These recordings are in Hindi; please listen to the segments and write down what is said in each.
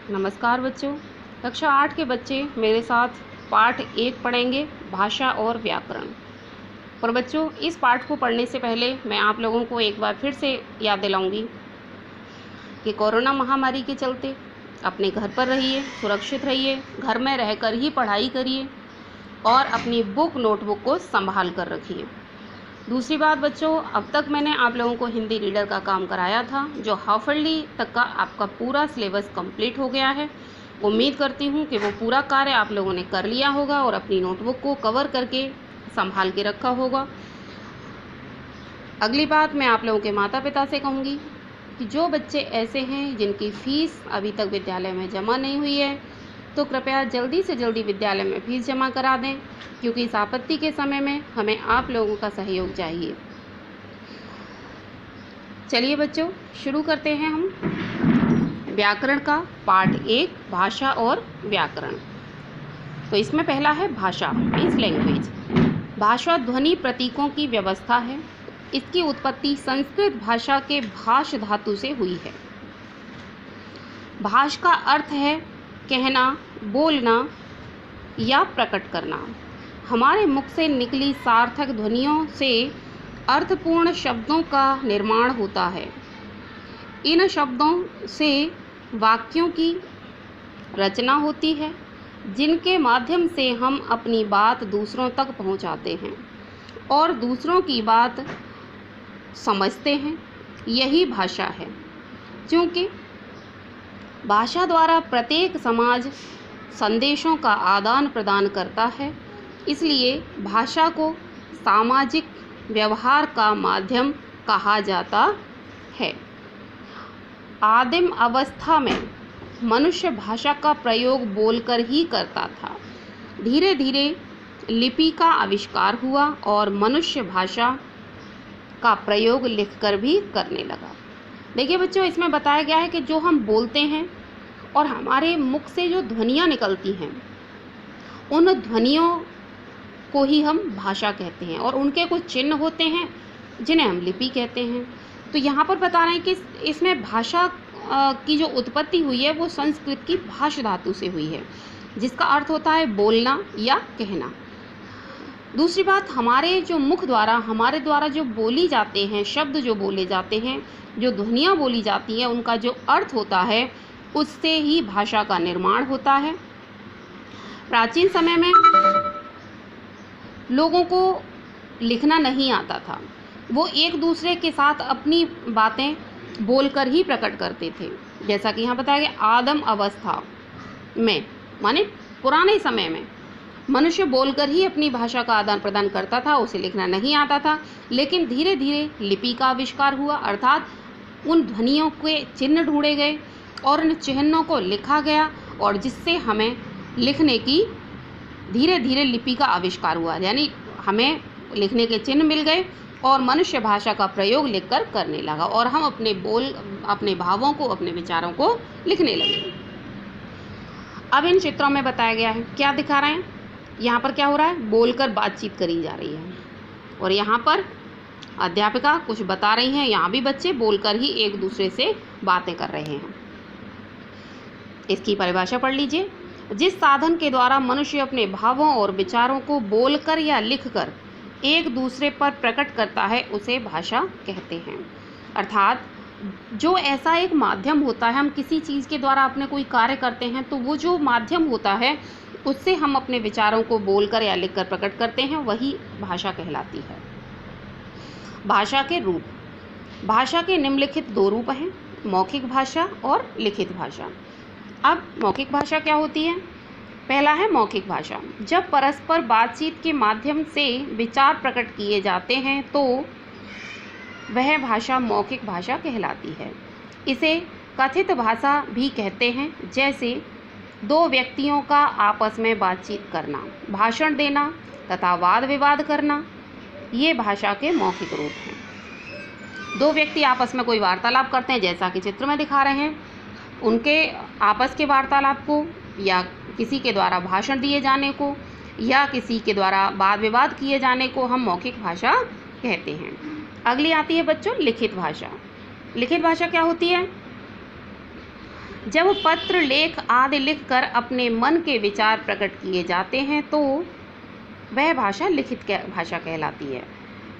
नमस्कार बच्चों। कक्षा 8 के बच्चे मेरे साथ पाठ 1 पढ़ेंगे, भाषा और व्याकरण। पर बच्चों, इस पाठ को पढ़ने से पहले मैं आप लोगों को एक बार फिर से याद दिलाऊंगी कि कोरोना महामारी के चलते अपने घर पर रहिए, सुरक्षित रहिए, घर में रहकर ही पढ़ाई करिए और अपनी बुक नोटबुक को संभाल कर रखिए। दूसरी बात बच्चों, अब तक मैंने आप लोगों को हिंदी रीडर का काम कराया था, जो हाफ ईयरली तक का आपका पूरा सिलेबस कंप्लीट हो गया है। उम्मीद करती हूँ कि वो पूरा कार्य आप लोगों ने कर लिया होगा और अपनी नोटबुक को कवर करके संभाल के रखा होगा। अगली बात मैं आप लोगों के माता पिता से कहूँगी कि जो बच्चे ऐसे हैं जिनकी फ़ीस अभी तक विद्यालय में जमा नहीं हुई है, तो कृपया जल्दी से जल्दी विद्यालय में फीस जमा करा दें, क्योंकि इस आपत्ति के समय में हमें आप लोगों का सहयोग चाहिए। चलिए बच्चों, शुरू करते हैं हम व्याकरण का पाठ 1, भाषा और व्याकरण। तो इसमें पहला है भाषा, मीन्स लैंग्वेज। भाषा ध्वनि प्रतीकों की व्यवस्था है। इसकी उत्पत्ति संस्कृत भाषा के भाष धातु से हुई है। भाष का अर्थ है कहना, बोलना या प्रकट करना। हमारे मुख से निकली सार्थक ध्वनियों से अर्थपूर्ण शब्दों का निर्माण होता है। इन शब्दों से वाक्यों की रचना होती है, जिनके माध्यम से हम अपनी बात दूसरों तक पहुंचाते हैं और दूसरों की बात समझते हैं। यही भाषा है। क्योंकि भाषा द्वारा प्रत्येक समाज संदेशों का आदान प्रदान करता है, इसलिए भाषा को सामाजिक व्यवहार का माध्यम कहा जाता है। आदिम अवस्था में मनुष्य भाषा का प्रयोग बोलकर ही करता था। धीरे धीरे लिपि का आविष्कार हुआ और मनुष्य भाषा का प्रयोग लिखकर भी करने लगा। देखिए बच्चों, इसमें बताया गया है कि जो हम बोलते हैं और हमारे मुख से जो ध्वनियाँ निकलती हैं, उन ध्वनियों को ही हम भाषा कहते हैं और उनके कुछ चिन्ह होते हैं जिन्हें हम लिपि कहते हैं। तो यहाँ पर बता रहे हैं कि इसमें भाषा की जो उत्पत्ति हुई है वो संस्कृत की भाष धातु से हुई है, जिसका अर्थ होता है बोलना या कहना। दूसरी बात, हमारे जो मुख द्वारा, हमारे द्वारा जो बोली जाते हैं, शब्द जो बोले जाते हैं, जो ध्वनियाँ बोली जाती हैं, उनका जो अर्थ होता है, उससे ही भाषा का निर्माण होता है। प्राचीन समय में लोगों को लिखना नहीं आता था। वो एक दूसरे के साथ अपनी बातें बोलकर ही प्रकट करते थे। जैसा कि यहाँ बताया गया, आदिम अवस्था में, माने पुराने समय में मनुष्य बोलकर ही अपनी भाषा का आदान प्रदान करता था, उसे लिखना नहीं आता था। लेकिन धीरे धीरे लिपि का आविष्कार हुआ, अर्थात उन ध्वनियों के चिन्ह ढूंढे गए और उन चिन्हों को लिखा गया, और जिससे हमें लिखने की धीरे धीरे लिपि का आविष्कार हुआ। यानी हमें लिखने के चिन्ह मिल गए और मनुष्य भाषा का प्रयोग लिखकर करने लगा और हम अपने भावों को, अपने विचारों को लिखने लगे। अब इन चित्रों में बताया गया है, क्या दिखा रहे हैं? यहाँ पर क्या हो रहा है? बोलकर बातचीत करी जा रही है और यहाँ पर अध्यापिका कुछ बता रही हैं। यहाँ भी बच्चे बोलकर ही एक दूसरे से बातें कर रहे हैं। इसकी परिभाषा पढ़ लीजिए। जिस साधन के द्वारा मनुष्य अपने भावों और विचारों को बोलकर या लिखकर एक दूसरे पर प्रकट करता है, उसे भाषा कहते हैं। अर्थात जो ऐसा एक माध्यम होता है, हम किसी चीज़ के द्वारा अपने कोई कार्य करते हैं, तो वो जो माध्यम होता है उससे हम अपने विचारों को बोलकर या लिखकर प्रकट करते हैं, वही भाषा कहलाती है। भाषा के रूप। भाषा के निम्नलिखित 2 रूप हैं, मौखिक भाषा और लिखित भाषा। अब मौखिक भाषा क्या होती है? पहला है मौखिक भाषा। जब परस्पर बातचीत के माध्यम से विचार प्रकट किए जाते हैं तो वह भाषा मौखिक भाषा कहलाती है। इसे कथित भाषा भी कहते हैं, जैसे 2 व्यक्तियों का आपस में बातचीत करना, भाषण देना तथा वाद विवाद करना, ये भाषा के मौखिक रूप हैं। 2 व्यक्ति आपस में कोई वार्तालाप करते हैं, जैसा कि चित्र में दिखा रहे हैं। उनके आपस के वार्तालाप को या किसी के द्वारा भाषण दिए जाने को या किसी के द्वारा वाद विवाद किए जाने को हम मौखिक भाषा कहते हैं। अगली आती है बच्चों लिखित भाषा। लिखित भाषा क्या होती है? जब पत्र, लेख आदि लिखकर अपने मन के विचार प्रकट किए जाते हैं तो वह भाषा लिखित भाषा कहलाती है।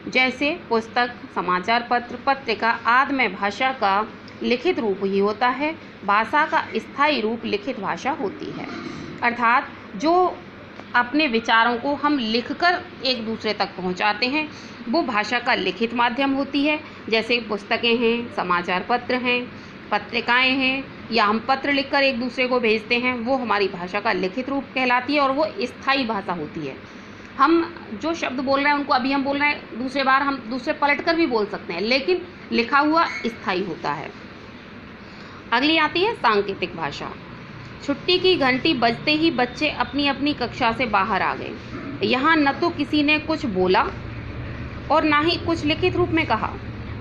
जैसे पुस्तक, समाचार पत्र, पत्रिका आदि में भाषा का लिखित रूप ही होता है। भाषा का स्थायी रूप लिखित भाषा होती है, अर्थात जो अपने विचारों को हम लिखकर एक दूसरे तक पहुंचाते हैं वो भाषा का लिखित माध्यम होती है। जैसे पुस्तकें हैं, समाचार पत्र हैं, पत्रिकाएं हैं, या हम पत्र लिखकर एक दूसरे को भेजते हैं, वो हमारी भाषा का लिखित रूप कहलाती है और वो स्थायी भाषा होती है। हम जो शब्द बोल रहे हैं उनको अभी हम बोल रहे हैं, दूसरे बार हम दूसरे पलट कर भी बोल सकते हैं, लेकिन लिखा हुआ स्थायी होता है। अगली आती है सांकेतिक भाषा। छुट्टी की घंटी बजते ही बच्चे अपनी अपनी कक्षा से बाहर आ गए। यहाँ न तो किसी ने कुछ बोला और ना ही कुछ लिखित रूप में कहा,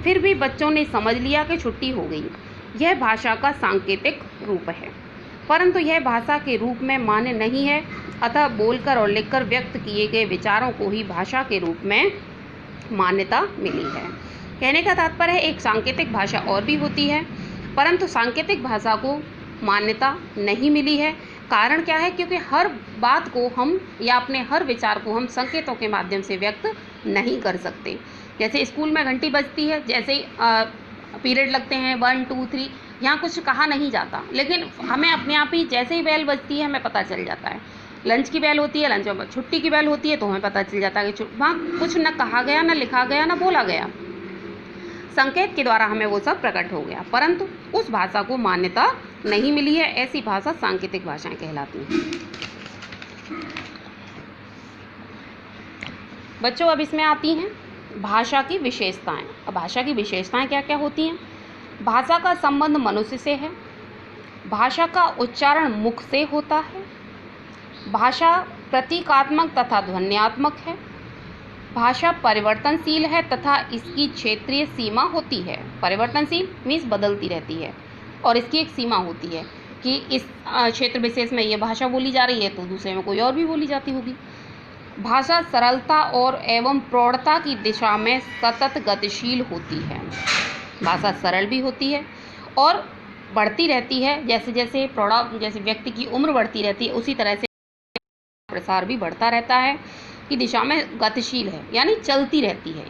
फिर भी बच्चों ने समझ लिया कि छुट्टी हो गई। यह भाषा का सांकेतिक रूप है, परंतु यह भाषा के रूप में मान्य नहीं है। अतः बोलकर और लिखकर व्यक्त किए गए विचारों को ही भाषा के रूप में मान्यता मिली है। कहने का तात्पर्य है एक सांकेतिक भाषा और भी होती है, परंतु सांकेतिक भाषा को मान्यता नहीं मिली है। कारण क्या है? क्योंकि हर बात को हम या अपने हर विचार को हम संकेतों के माध्यम से व्यक्त नहीं कर सकते। जैसे स्कूल में घंटी बजती है, जैसे पीरियड लगते हैं 1 2 3, यहाँ कुछ कहा नहीं जाता, लेकिन हमें अपने आप ही जैसे ही बेल बजती है हमें पता चल जाता है। लंच की बेल होती है, लंच में छुट्टी की बेल होती है, तो हमें पता चल जाता है कि वहाँ कुछ न कहा गया, न लिखा गया, न बोला गया, संकेत के द्वारा हमें वो सब प्रकट हो गया, परंतु उस भाषा को मान्यता नहीं मिली है। ऐसी भाषा सांकेतिक भाषाएं कहलाती हैं। बच्चों, अब इसमें आती हैं भाषा की विशेषताएं। अब भाषा की विशेषताएं क्या क्या होती हैं? भाषा का संबंध मनुष्य से है, भाषा का उच्चारण मुख से होता है, भाषा प्रतीकात्मक तथा ध्वन्यात्मक है, भाषा परिवर्तनशील है तथा इसकी क्षेत्रीय सीमा होती है। परिवर्तनशील मीन्स बदलती रहती है, और इसकी एक सीमा होती है कि इस क्षेत्र विशेष में ये भाषा बोली जा रही है तो दूसरे में कोई और भी बोली जाती होगी। भाषा सरलता और एवं प्रौढ़ता की दिशा में सतत गतिशील होती है। भाषा सरल भी होती है और बढ़ती रहती है, जैसे जैसे जैसे व्यक्ति की उम्र बढ़ती रहती है उसी तरह से प्रसार भी बढ़ता रहता है, की दिशा में गतिशील है, यानी चलती रहती है।